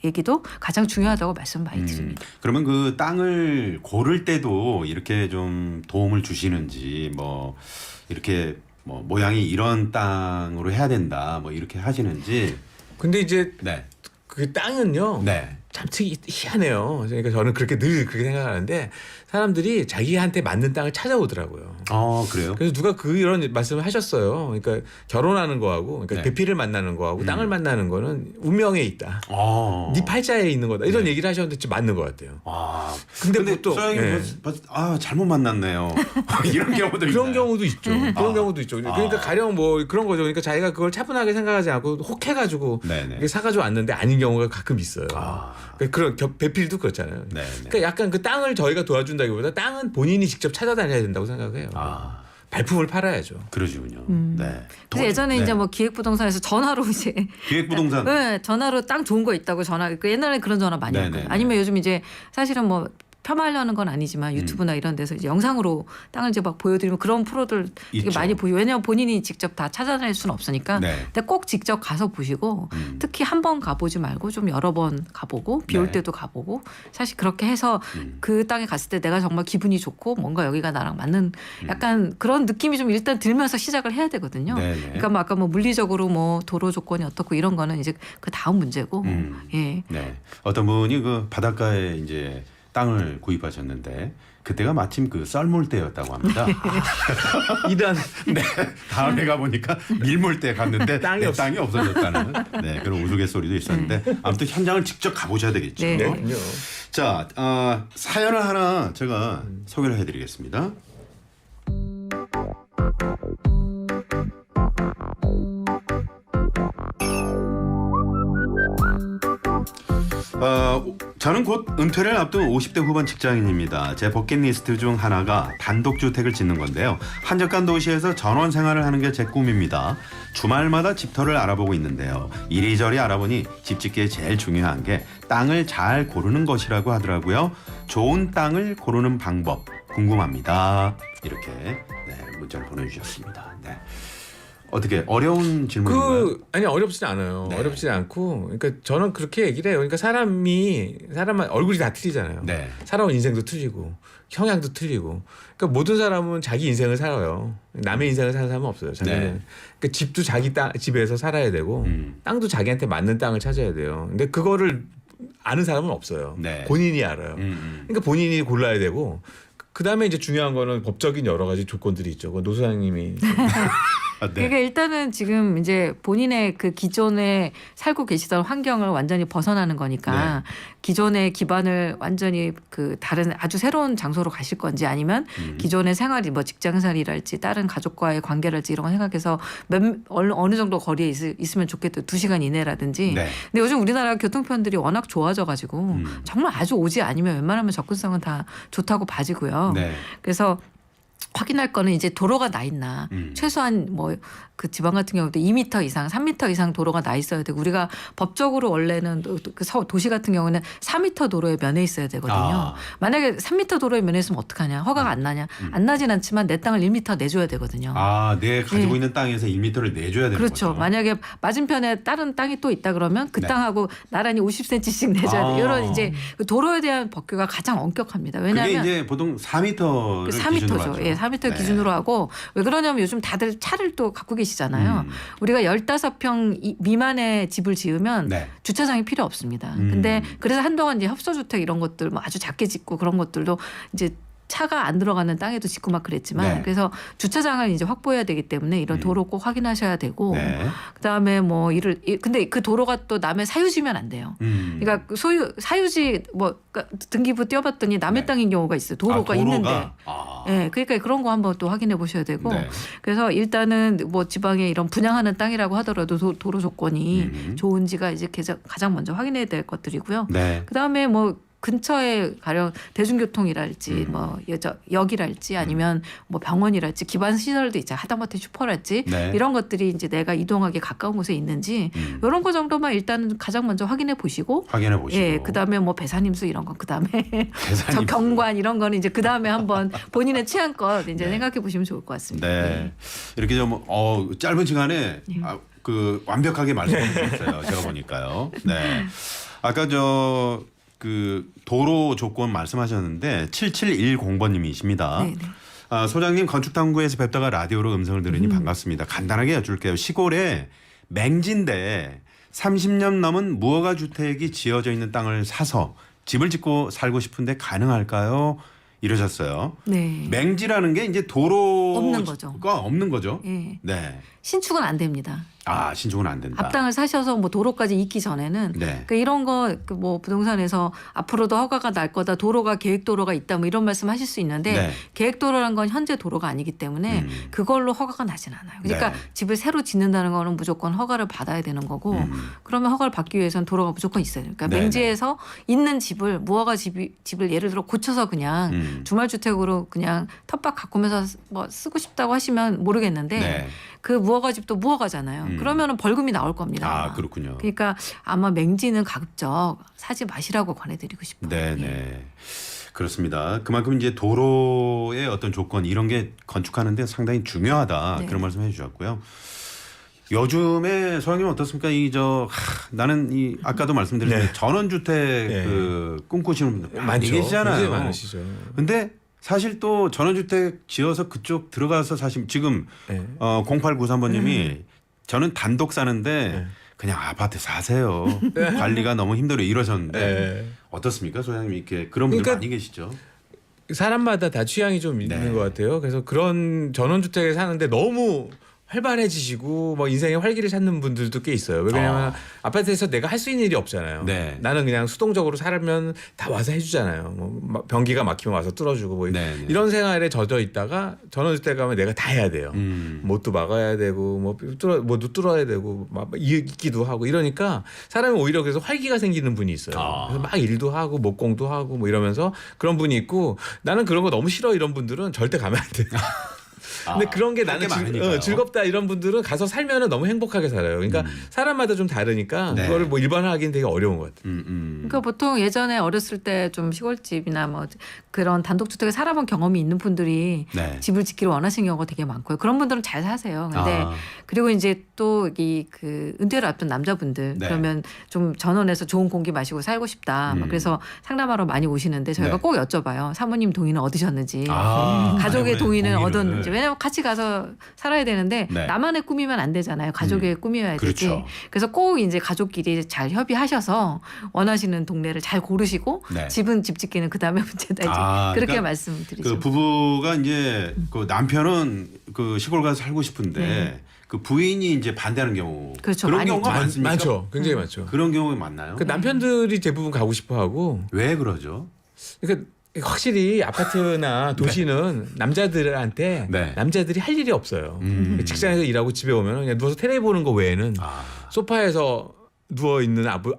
얘기도 가장 중요하다고 말씀 많이 드립니다. 그러면 그 땅을 고를 때도 이렇게 좀 도움을 주시는지 뭐 이렇게 뭐 모양이 이런 땅으로 해야 된다 뭐 이렇게 하시는지. 근데 이제 네. 그 땅은요. 네. 참 희한해요. 그러니까 저는 늘 그렇게 생각하는데 사람들이 자기한테 맞는 땅을 찾아오더라고요. 그래요? 그래서 누가 이런 말씀을 하셨어요. 그러니까 결혼하는 거하고, 그러니까 네. 배필을 만나는 거하고 땅을 만나는 거는 운명에 있다. 네 팔자에 있는 거다. 이런 얘기를 하셨는데 진짜 맞는 것 같아요. 근데 또 소장님 잘못 만났네요. 이런 경우도 그런 있나요? 경우도 있죠. 그런 경우도 있죠. 그러니까 가령 뭐 그런 거죠. 그러니까 자기가 그걸 차분하게 생각하지 않고 혹해가지고 네네. 사가지고 왔는데 아닌 경우가 가끔 있어요. 그런 배필도 그렇잖아요. 네네. 그러니까 약간 그 땅을 저희가 도와준다기보다 땅은 본인이 직접 찾아다녀야 된다고 생각해요. 발품을 팔아야죠. 그러시군요. 네. 그래서 예전에 이제 뭐 기획부동산에서 전화로 이제 기획부동산. 네, 전화로 땅 좋은 거 있다고 그 옛날에 그런 전화 많이 네네네. 왔거든요. 아니면 요즘 이제 사실은 뭐 폄하하려는 건 아니지만 유튜브나 이런 데서 이제 영상으로 땅을 이제 막 보여드리면 그런 프로들 되게 있죠. 많이 보여. 왜냐하면 본인이 직접 다 찾아낼 수는 없으니까. 네. 근데 꼭 직접 가서 보시고 특히 한 번 가보지 말고 좀 여러 번 가보고 비 올 네. 때도 가보고 사실 그렇게 해서 그 땅에 갔을 때 내가 정말 기분이 좋고 뭔가 여기가 나랑 맞는 약간 그런 느낌이 좀 일단 들면서 시작을 해야 되거든요. 네네. 그러니까 뭐 아까 뭐 물리적으로 뭐 도로 조건이 어떻고 이런 거는 이제 그 다음 문제고. 예. 네. 어떤 분이 그 바닷가에 이제 땅을 구입하셨는데 그때가 마침 그 썰물 때였다고 합니다. 이런 네. 다음에 가보니까 밀물 때 갔는데 땅이 내 땅이 없어졌다는 네, 그런 우스갯소리도 있었는데 아무튼 현장을 직접 가보셔야 되겠죠. 네. 그럼요. 자, 사연을 하나 제가 소개를 해드리겠습니다. 저는 곧 은퇴를 앞둔 50대 후반 직장인입니다. 제 버킷리스트 중 하나가 단독주택을 짓는 건데요. 한적한 도시에서 전원 생활을 하는 게 제 꿈입니다. 주말마다 집터를 알아보고 있는데요. 이리저리 알아보니 집 짓기에 제일 중요한 게 땅을 잘 고르는 것이라고 하더라고요. 좋은 땅을 고르는 방법 궁금합니다. 이렇게 네, 문자를 보내주셨습니다. 네. 어떻게 어려운 질문인가요? 아니 어렵진 않아요. 네. 어렵진 않고, 그러니까 저는 그렇게 얘기를 해요. 그러니까 사람 얼굴이 다 틀리잖아요. 네. 살아온 인생도 틀리고 성향도 틀리고, 그러니까 모든 사람은 자기 인생을 살아요. 남의 인생을 사는 사람은 없어요. 자기는. 네. 그러니까 집도 자기 집에서 살아야 되고, 땅도 자기한테 맞는 땅을 찾아야 돼요. 근데 그거를 아는 사람은 없어요. 네. 본인이 알아요. 그러니까 본인이 골라야 되고, 그 다음에 이제 중요한 거는 법적인 여러 가지 조건들이 있죠. 그 노사장님이 네. 그러니까 일단은 지금 이제 본인의 그 기존에 살고 계시던 환경을 완전히 벗어나는 거니까 기존의 기반을 완전히 그 다른 아주 새로운 장소로 가실 건지 아니면 기존의 생활이 뭐 직장생활이랄지 다른 가족과의 관계랄지 이런 거 생각해서 어느 정도 거리에 있으면 좋겠다. 2시간 이내라든지. 네. 근데 요즘 우리나라 교통편들이 워낙 좋아져 가지고 정말 아주 오지 아니면 웬만하면 접근성은 다 좋다고 봐지고요. 네. 그래서 확인할 거는 이제 도로가 나 있나. 최소한 뭐 그 지방 같은 경우도 2m 이상, 3m 이상 도로가 나 있어야 되고 우리가 법적으로 원래는 그 도시 같은 경우는 4m 도로에 면해 있어야 되거든요. 아. 만약에 3m 도로에 면해 있으면 어떡하냐. 허가가 안 나냐. 안 나진 않지만 내 땅을 1m 내줘야 되거든요. 아, 내 가지고 있는 땅에서 1m를 내줘야 되는 그렇죠. 거죠. 만약에 맞은편에 다른 땅이 또 있다 그러면 그 네. 땅하고 나란히 50cm씩 내줘야 아. 돼. 이런 이제 그 도로에 대한 법규가 가장 엄격합니다. 그게 왜냐하면 이제 보통 4m를 그 기준으로 4m죠. 하죠. 예, 4m 네. 기준으로 하고 왜 그러냐면 요즘 다들 차를 또 갖고 계시잖아요. 우리가 15평 미만의 집을 지으면 네. 주차장이 필요 없습니다. 근데 그래서 한동안 이제 협소주택 이런 것들 뭐 아주 작게 짓고 그런 것들도 이제 차가 안 들어가는 땅에도 짓고 막 그랬지만 네. 그래서 주차장을 이제 확보해야 되기 때문에 이런 도로 꼭 확인하셔야 되고 네. 그다음에 뭐 근데 그 도로가 또 남의 사유지면 안 돼요. 그러니까 그 사유지 뭐 그러니까 등기부 띄워봤더니 남의 네. 땅인 경우가 있어요. 도로가 있는데. 아. 예, 그러니까 그런 거 한번 또 확인해 보셔야 되고 네. 그래서 일단은 뭐 지방에 이런 분양하는 땅이라고 하더라도 도로 조건이 좋은지가 이제 가장 먼저 확인해야 될 것들이고요. 네. 그다음에 뭐 근처에 가령 대중교통이랄지 뭐 역이랄지 아니면 뭐 병원이랄지 기반 시설도 있잖아. 하다못해 슈퍼랄지 네. 이런 것들이 이제 내가 이동하기 가까운 곳에 있는지 이런 거 정도만 일단은 가장 먼저 확인해 보시고 확인해 보시고. 예, 그다음에 뭐 배산임수 이런 거 그다음에 저 배산임수. 경관 이런 거는 이제 그다음에 한번 본인의 취향껏 이제 네. 생각해 보시면 좋을 것 같습니다. 네. 이렇게 좀 짧은 시간에 그 완벽하게 말씀해 주셨어요. 제가 보니까요. 네. 아까 그 도로 조건 말씀하셨는데 7710번님이십니다. 네네. 소장님 건축당국에서 뵙다가 라디오로 음성을 들으니 반갑습니다. 간단하게 여쭐게요. 시골에 맹지인데 30년 넘은 무허가 주택이 지어져 있는 땅을 사서 집을 짓고 살고 싶은데 가능할까요? 이러셨어요. 네. 맹지라는 게 이제 도로가 없는 거죠. 없는 거죠. 예. 네. 신축은 안 됩니다. 아, 신축은 안 된다. 앞땅을 사셔서 뭐 도로까지 있기 전에는 네. 그러니까 이런 거 뭐 부동산에서 앞으로도 허가가 날 거다 도로가 계획 도로가 있다 뭐 이런 말씀하실 수 있는데 네. 계획 도로란 건 현재 도로가 아니기 때문에 그걸로 허가가 나진 않아요. 그러니까 네. 집을 새로 짓는다는 거는 무조건 허가를 받아야 되는 거고 그러면 허가를 받기 위해서는 도로가 무조건 있어야 돼요. 그러니까 네, 맹지에서 있는 집을 무허가 집을 예를 들어 고쳐서 그냥 주말주택으로 그냥 텃밭 가꾸면서 뭐 쓰고 싶다고 하시면 모르겠는데 네. 그 무허가 집도 무허가잖아요. 그러면은 벌금이 나올 겁니다. 아, 그렇군요. 그러니까 아마 맹지는 가급적 사지 마시라고 권해드리고 싶어요. 네, 네. 그렇습니다. 그만큼 이제 도로의 어떤 조건 이런 게 건축하는데 상당히 중요하다. 네. 그런 말씀 해주셨고요. 요즘에 소장님 어떻습니까? 나는 아까도 말씀드렸는데 네. 전원주택 네. 그 꿈꾸시는 분들 많이 많죠. 계시잖아요. 굉장히 많으시죠. 근데 사실 또 전원주택 지어서 그쪽 들어가서 사실 지금 네. 0893번님이 저는 단독 사는데 네. 그냥 아파트 사세요. 관리가 너무 힘들어요. 이러셨는데 네. 어떻습니까, 소장님? 이렇게 그런 분들 그러니까 많이 계시죠? 사람마다 다 취향이 좀 네. 있는 것 같아요. 그래서 그런 전원주택에 사는데 너무 활발해지시고 뭐 인생의 활기를 찾는 분들도 꽤 있어요. 왜냐하면 아파트에서 내가 할 수 있는 일이 없잖아요. 네. 나는 그냥 수동적으로 살면 다 와서 해주잖아요. 뭐 변기가 막히면 와서 뚫어주고 뭐 네, 네. 이런 생활에 젖어 있다가 전원주택 가면 내가 다 해야 돼요. 못도 막아야 되고 뭐도 뚫어야 되고 막 있기도 하고 이러니까 사람이 오히려 그래서 활기가 생기는 분이 있어요. 아. 그래서 막 일도 하고 목공도 하고 뭐 이러면서 그런 분이 있고 나는 그런 거 너무 싫어 이런 분들은 절대 가면 안 돼요. 근데 그런 게 나는 많으니까요. 즐겁다 이런 분들은 가서 살면은 너무 행복하게 살아요. 그러니까 사람마다 좀 다르니까 네. 그거를 뭐 일반화하기는 되게 어려운 것 같아요. 그러니까 보통 예전에 어렸을 때 좀 시골집이나 뭐 그런 단독주택에 살아본 경험이 있는 분들이 네. 집을 짓기를 원하시는 경우가 되게 많고요. 그런 분들은 잘 사세요. 근데 아. 그리고 이제 또 이 그 은퇴를 앞둔 남자분들 네. 그러면 좀 전원에서 좋은 공기 마시고 살고 싶다. 막 그래서 상담하러 많이 오시는데 저희가 네. 꼭 여쭤봐요. 사모님 동의는 얻으셨는지. 아, 가족의 동의는 동의를. 얻었는지. 왜냐하면 같이 가서 살아야 되는데 네. 나만의 꿈이면 안 되잖아요. 가족의 꿈이어야 되지. 그렇죠. 그래서 꼭 이제 가족끼리 잘 협의하셔서 원하시는 동네를 잘 고르시고 네. 집은 집 짓기는 그 다음에 문제다. 이제 아, 그렇게 그러니까 말씀드리죠. 그 부부가 이제 그 남편은 그 시골 가서 살고 싶은데 네. 그 부인이 이제 반대하는 경우 그렇죠. 런 많이 경우가 있죠. 많습니까? 많죠. 굉장히 많죠. 그런 경우가 많나요? 그 남편들이 대부분 가고 싶어 하고 왜 그러죠? 그러니까 확실히 아파트나 도시는 남자들한테 네. 남자들이 할 일이 없어요. 직장에서 일하고 집에 오면 그냥 누워서 텔레비 보는 거 외에는 아, 소파에서 누워 있는 아빠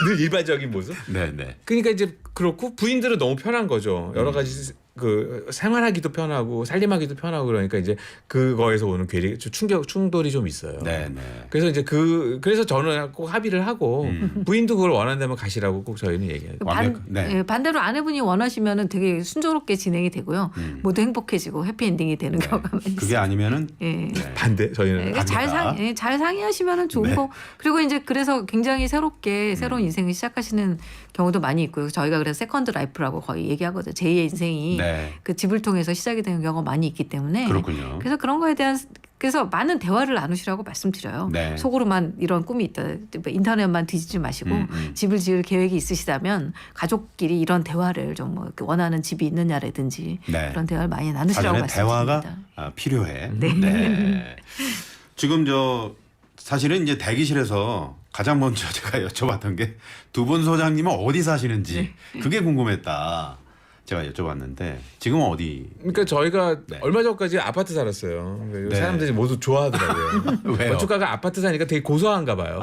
늘 일반적인 모습. 네네. 그러니까 이제 그렇고 부인들은 너무 편한 거죠. 여러 가지 그 생활하기도 편하고 살림하기도 편하고 그러니까 이제 그거에서 오는 괴리 충돌이 좀 있어요. 네네. 그래서 이제 그래서 저는 꼭 합의를 하고 부인도 그걸 원한다면 가시라고 꼭 저희는 얘기해요. 네. 예, 반대로 아내분이 원하시면은 되게 순조롭게 진행이 되고요. 모두 행복해지고 해피엔딩이 되는 경우가 많이 그게 있어요. 아니면은 예. 네. 반대 저희는 그러니까 잘 상의하시면은 좋은 네. 거. 그리고 이제 그래서 굉장히 새롭게 새로운 인생을 시작하시는 경우도 많이 있고요. 저희가 그래서 세컨드 라이프라고 거의 얘기하거든요. 제2의 인생이 네. 그 집을 통해서 시작이 되는 경우가 많이 있기 때문에 그렇군요. 그래서 그런 거에 대한 그래서 많은 대화를 나누시라고 말씀드려요. 네. 속으로만 이런 꿈이 있다. 인터넷만 뒤지지 마시고 집을 지을 계획이 있으시다면 가족끼리 이런 대화를 좀 뭐 원하는 집이 있느냐라든지 네. 그런 대화를 많이 나누시라고 사전에 대화가 말씀드립니다. 필요해. 네. 지금 사실은 이제 대기실에서 가장 먼저 제가 여쭤봤던 게 두 분 소장님은 어디 사시는지 네. 그게 궁금했다. 제가 여쭤봤는데 지금은 어디? 그러니까 저희가 네. 얼마 전까지 아파트 살았어요. 그러니까 네. 사람들이 모두 좋아하더라고요. 왜요? 건축가가 아파트 사니까 되게 고소한가 봐요.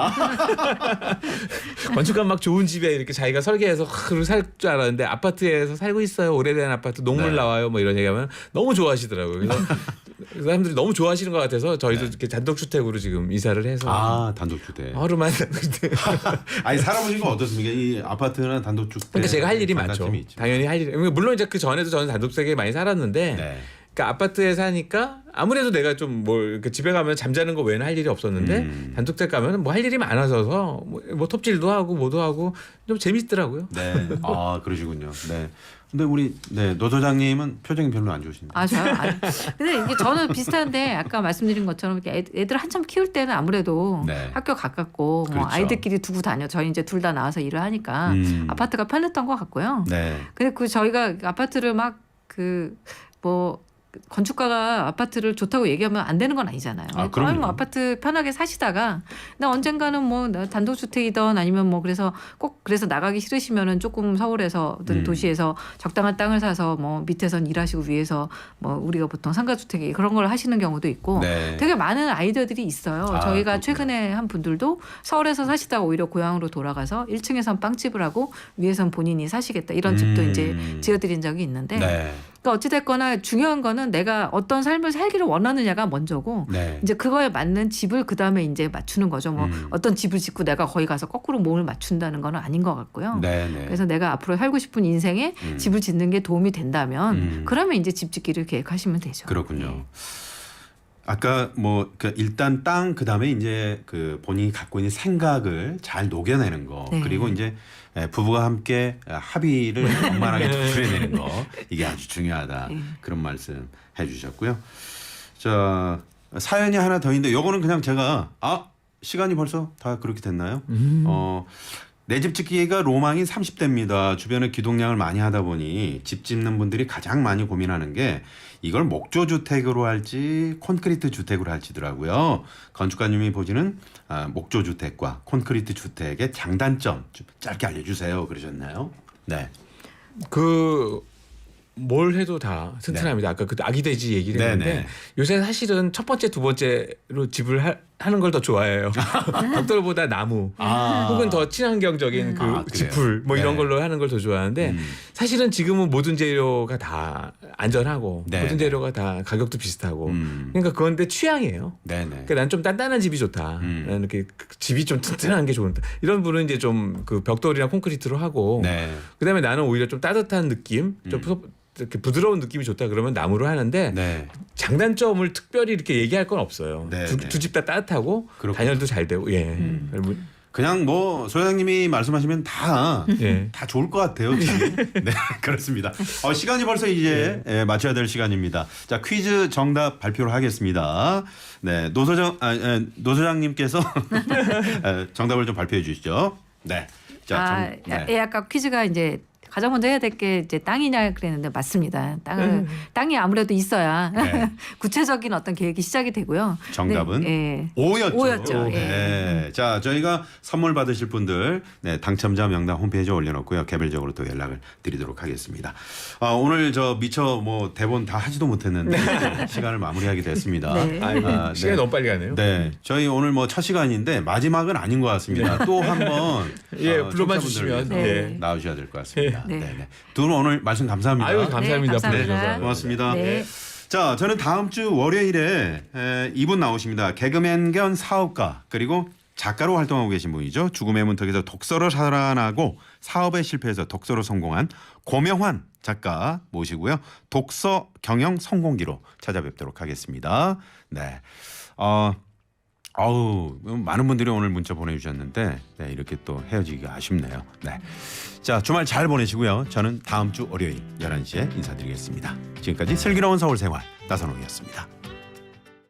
건축가 막 좋은 집에 이렇게 자기가 설계해서 살 줄 알았는데 아파트에서 살고 있어요. 오래된 아파트 농물 네. 나와요. 뭐 이런 얘기하면 너무 좋아하시더라고요. 그래서 사람들이 너무 좋아하시는 것 같아서 저희도 네. 이렇게 단독주택으로 지금 이사를 해서 아 단독주택. 하루만 단독주택. 아니 살아보신 거 어떻습니까? 이 아파트나 단독주택. 그러니까 제가 할 일이 많죠. 장단점이 있죠. 당연히 할 일이. 물론 이제 그 전에도 저는 단독주택에 많이 살았는데. 네. 그러니까 아파트에 사니까 아무래도 내가 좀 뭘 집에 가면 잠자는 거 외에는 할 일이 없었는데 단독주택 가면 뭐 할 일이 많아져서 뭐 톱질도 하고 뭐도 하고 좀 재밌더라고요. 네. 아 그러시군요. 네. 근데 우리 노 소장님은 표정이 별로 안 좋으신데. 아 저요? 아니. 근데 이게 저는 비슷한데 아까 말씀드린 것처럼 이렇게 애들 한참 키울 때는 아무래도 네. 학교 가깝고 뭐 그렇죠. 아이들끼리 두고 다녀. 저희 이제 둘 다 나와서 일을 하니까 아파트가 편했던 것 같고요. 네. 근데 그 저희가 아파트를 막 뭐 건축가가 아파트를 좋다고 얘기하면 안 되는 건 아니잖아요. 아, 그럼요. 뭐 아파트 편하게 사시다가 근데 언젠가는 뭐 단독주택이든 아니면 뭐 그래서 꼭 그래서 나가기 싫으시면은 조금 서울에서든 도시에서 적당한 땅을 사서 뭐 밑에선 일하시고 위에서 뭐 우리가 보통 상가주택이 그런 걸 하시는 경우도 있고 네. 되게 많은 아이디어들이 있어요. 아, 저희가 그렇구나. 최근에 한 분들도 서울에서 사시다가 오히려 고향으로 돌아가서 1층에선 빵집을 하고 위에선 본인이 사시겠다 이런 집도 이제 지어드린 적이 있는데 네. 그러니까 어찌됐거나 중요한 거는 내가 어떤 삶을 살기를 원하느냐가 먼저고 네. 이제 그거에 맞는 집을 그다음에 이제 맞추는 거죠. 뭐 어떤 집을 짓고 내가 거기 가서 거꾸로 몸을 맞춘다는 건 아닌 것 같고요. 네, 네. 그래서 내가 앞으로 살고 싶은 인생에 집을 짓는 게 도움이 된다면 그러면 이제 집 짓기를 계획하시면 되죠. 그렇군요. 아까 뭐 일단 땅 그다음에 이제 그 본인이 갖고 있는 생각을 잘 녹여내는 거 네. 그리고 이제 부부가 함께 합의를 원만하게 도출해내는 거 이게 아주 중요하다 네. 그런 말씀 해주셨고요. 자 사연이 하나 더 있는데 요거는 그냥 제가 시간이 벌써 다 그렇게 됐나요? 내 집 짓기가 로망인 30대입니다. 주변에 기동량을 많이 하다 보니 집 짓는 분들이 가장 많이 고민하는 게 이걸 목조 주택으로 할지 콘크리트 주택으로 할지더라고요. 건축가님이 보시는 목조 주택과 콘크리트 주택의 장단점 좀 짧게 알려주세요. 그러셨나요? 네. 뭘 해도 다 튼튼합니다. 아까 그 아기 돼지 얘기를 했는데 네네. 요새 사실은 첫 번째, 두 번째로 집을 하는 걸 더 좋아해요. 벽돌보다 나무 혹은 더 친환경적인 그래요? 지풀 뭐 이런 네. 걸로 하는 걸 더 좋아하는데 사실은 지금은 모든 재료가 다 안전하고 네. 모든 재료가 다 가격도 비슷하고 음. 그러니까 그건데 취향이에요. 네네. 그러니까 난 좀 단단한 집이 좋다. 나는 이렇게 집이 좀 튼튼한 게 좋다. 이런 분은 이제 좀 그 벽돌이나 콘크리트로 하고 네. 그다음에 나는 오히려 좀 따뜻한 느낌, 좀 이렇게 부드러운 느낌이 좋다 그러면 나무로 하는데 네. 장단점을 특별히 이렇게 얘기할 건 없어요. 네, 두 네. 집 다 따뜻하고 그렇군요. 단열도 잘 되고 예. 그냥 뭐 소장님이 말씀하시면 다 예. 다 좋을 것 같아요. 네, 그렇습니다. 시간이 벌써 이제 맞춰야 될 시간입니다. 자, 퀴즈 정답 발표를 하겠습니다. 네, 노소장님께서 정답을 좀 발표해 주시죠. 네. 자, 아까 퀴즈가 이제 가장 먼저 해야 될 게 이제 땅이냐 그랬는데 맞습니다. 땅이 아무래도 있어야 네. 구체적인 어떤 계획이 시작이 되고요. 정답은 네, 예. 5였죠. 오였죠. 네. 자, 저희가 선물 받으실 분들 당첨자 명단 홈페이지에 올려놓고요. 개별적으로 또 연락을 드리도록 하겠습니다. 오늘 저 미처 뭐 대본 다 하지도 못했는데 시간을 마무리하게 됐습니다. 네. 시간이 너무 빨리 가네요. 네, 저희 오늘 뭐 첫 시간인데 마지막은 아닌 것 같습니다. 또 한번 예, 불러만 청취자분들 주시면 위해서 네. 나오셔야 될 것 같습니다. 네. 네. 두 분 오늘 말씀 감사합니다. 아유 감사합니다. 네, 감사합니다. 불러주셔서. 고맙습니다. 네. 자, 저는 다음 주 월요일에 이분 나오십니다. 개그맨 겸 사업가 그리고 작가로 활동하고 계신 분이죠. 죽음의 문턱에서 독서로 살아나고 사업에 실패해서 독서로 성공한 고명환 작가 모시고요. 독서 경영 성공기로 찾아뵙도록 하겠습니다. 네. 많은 분들이 오늘 문자 보내주셨는데 이렇게 또 헤어지기가 아쉽네요. 네. 자, 주말 잘 보내시고요. 저는 다음 주 월요일 11시에 인사드리겠습니다. 지금까지 슬기로운 서울생활 나선홍이었습니다.